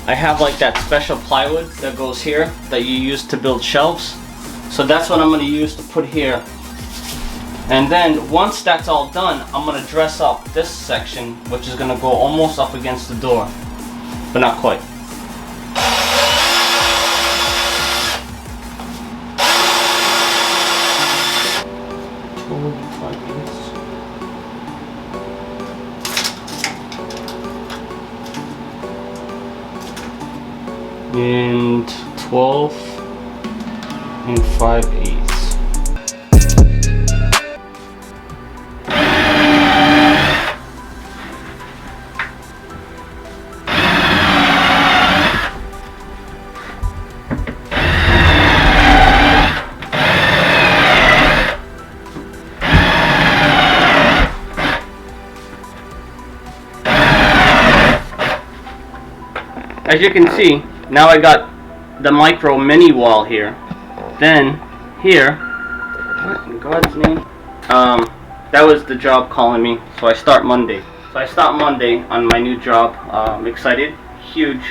I have like that special plywood that goes here that you use to build shelves. So that's what I'm going to use to put here. And then once that's all done, I'm going to dress up this section, which is going to go almost up against the door, but not quite. And 12 and 5/8. As you can see, now I got the micro mini wall here. Then here, what in God's name? That was the job calling me, so I start Monday. So I start Monday on my new job. I'm excited. Huge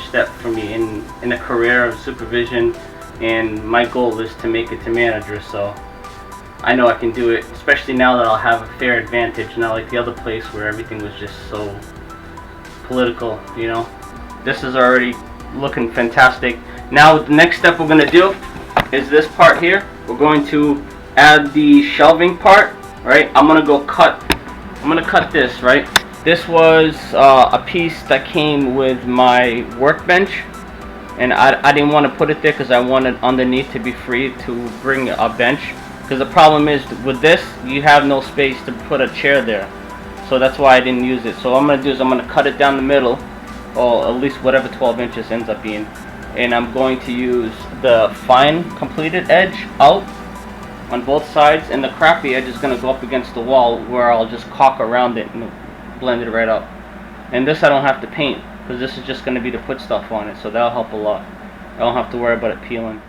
step for me in a career of supervision, and my goal is to make it to manager. So I know I can do it, especially now that I'll have a fair advantage, not like the other place where everything was just so political, you know. This is already looking fantastic. Now the next step we're going to do is this part here. We're going to add the shelving part, right? I'm going to cut this, right? This was a piece that came with my workbench, and I didn't want to put it there because I wanted underneath to be free to bring a bench, because the problem is with this, you have no space to put a chair there. So that's why I didn't use it. So what I'm going to do is I'm going to cut it down the middle, or at least whatever 12 inches ends up being, and I'm going to use the fine completed edge out on both sides, and the crappy edge is going to go up against the wall where I'll just caulk around it and blend it right up. And this I don't have to paint, because this is just going to be to put stuff on it, so that'll help a lot. I don't have to worry about it peeling.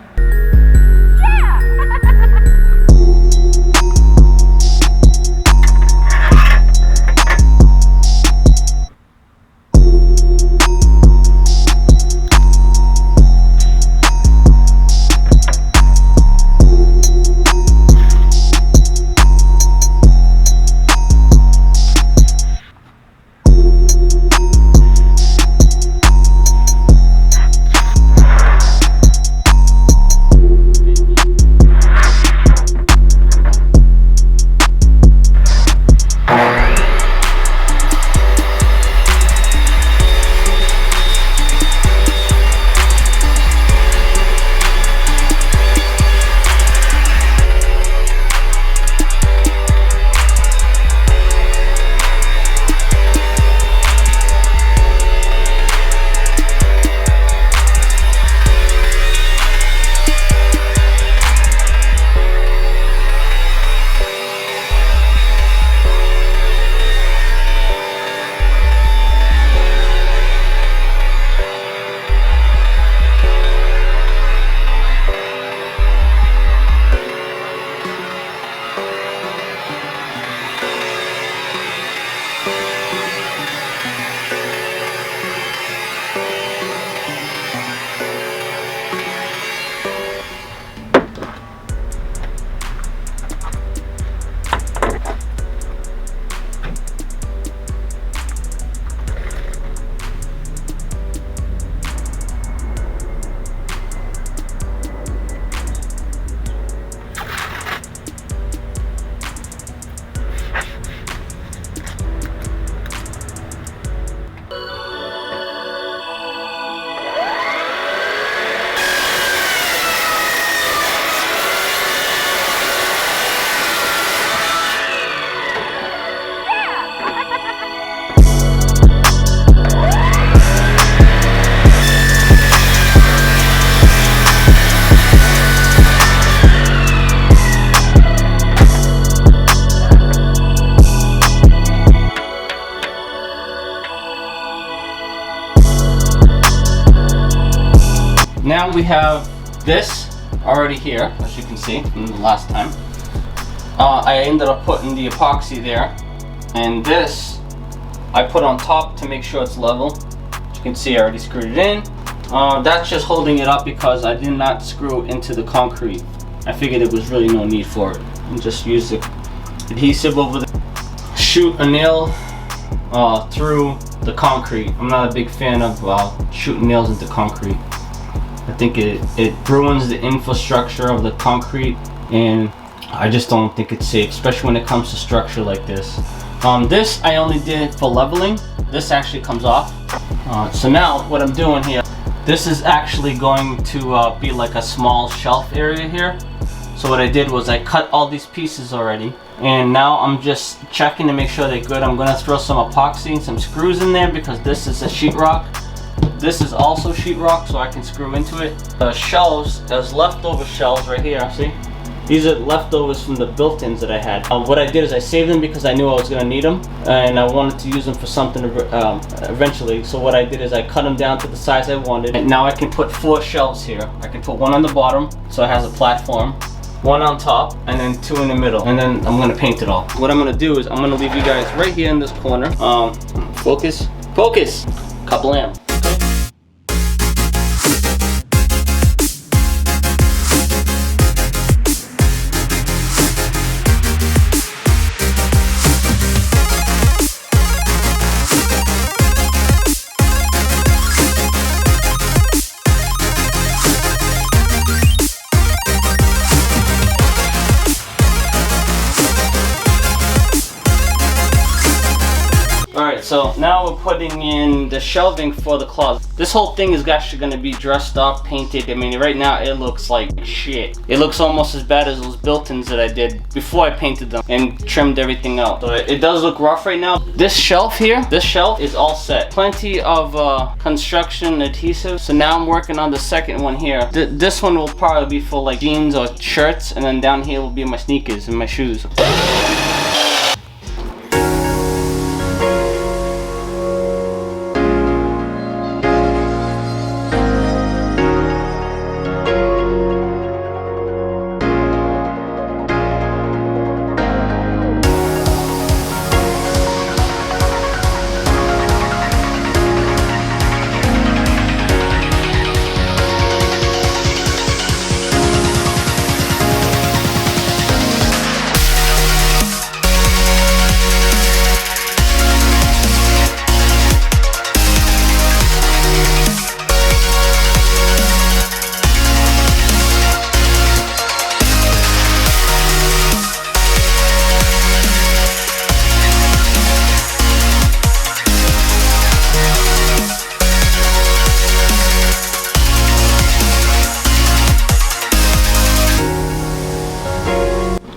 Now we have this already here, as you can see from the last time. I ended up putting the epoxy there, and this I put on top to make sure it's level. As you can see I already screwed it in. That's just holding it up because I did not screw it into the concrete. I figured there was really no need for it. And just use the adhesive over there. Shoot a nail through the concrete. I'm not a big fan of shooting nails into concrete. I think it ruins the infrastructure of the concrete, and I just don't think it's safe, especially when it comes to structure like this. This I only did for leveling. This actually comes off. So now what I'm doing here, this is actually going to be like a small shelf area here. So what I did was I cut all these pieces already, and now I'm just checking to make sure they're good. I'm gonna throw some epoxy and some screws in there because this is a sheetrock. This is also sheetrock, so I can screw into it. The shelves, there's leftover shelves right here, see? These are leftovers from the built-ins that I had. What I did is I saved them because I knew I was gonna need them, and I wanted to use them for something eventually. So what I did is I cut them down to the size I wanted. And now I can put 4 shelves here. I can put one on the bottom, so it has a platform, one on top, and then 2 in the middle. And then I'm gonna paint it all. What I'm gonna do is I'm gonna leave you guys right here in this corner. Focus, focus, couple amp. So now we're putting in the shelving for the closet. This whole thing is actually going to be dressed up, painted. I mean, right now it looks like shit. It looks almost as bad as those built-ins that I did before I painted them and trimmed everything out. So it does look rough right now. This shelf here, this shelf is all set. Plenty of construction adhesive. So now I'm working on the second one here. This one will probably be for like jeans or shirts, and then down here will be my sneakers and my shoes.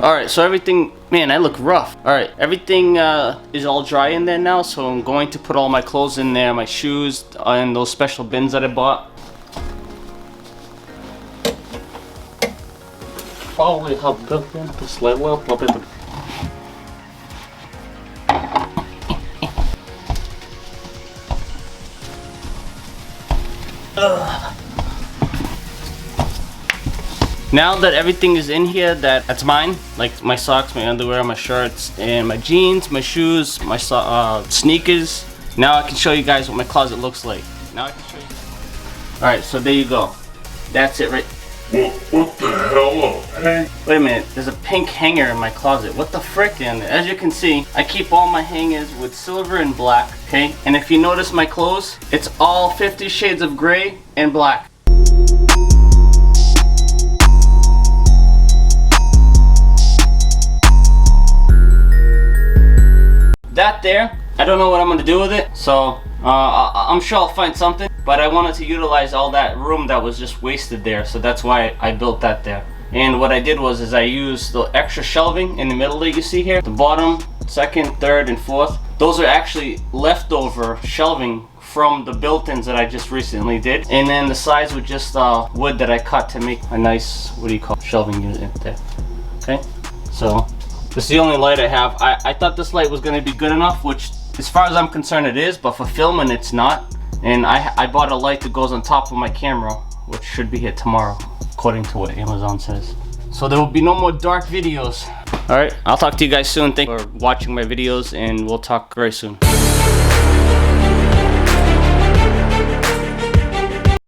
Alright, so everything, man, I look rough. Alright, everything is all dry in there now, so I'm going to put all my clothes in there, my shoes, and those special bins that I bought. Probably have built in this level up a bit. Now that everything is in here that's mine, like my socks, my underwear, my shirts, and my jeans, my shoes, my sneakers, now I can show you guys what my closet looks like. Now I can show you. Alright, so there you go. That's it right. What the hell? Hey. Wait a minute, there's a pink hanger in my closet. What the frick? And as you can see, I keep all my hangers with silver and black, okay? And if you notice my clothes, it's all 50 shades of gray and black. That there, I don't know what I'm gonna do with it, so I'm sure I'll find something, but I wanted to utilize all that room that was just wasted there, so that's why I built that there. And what I did was I used the extra shelving in the middle that you see here, the bottom, second, third, and fourth. Those are actually leftover shelving from the built-ins that I just recently did, and then the sides were just wood that I cut to make a nice, what do you call it, shelving unit there. Okay, so this is the only light I have. I thought this light was going to be good enough, which as far as I'm concerned it is, but for filming it's not. And I bought a light that goes on top of my camera, which should be here tomorrow, according to what Amazon says. So there will be no more dark videos. Alright, I'll talk to you guys soon. Thank you for watching my videos, and we'll talk very soon.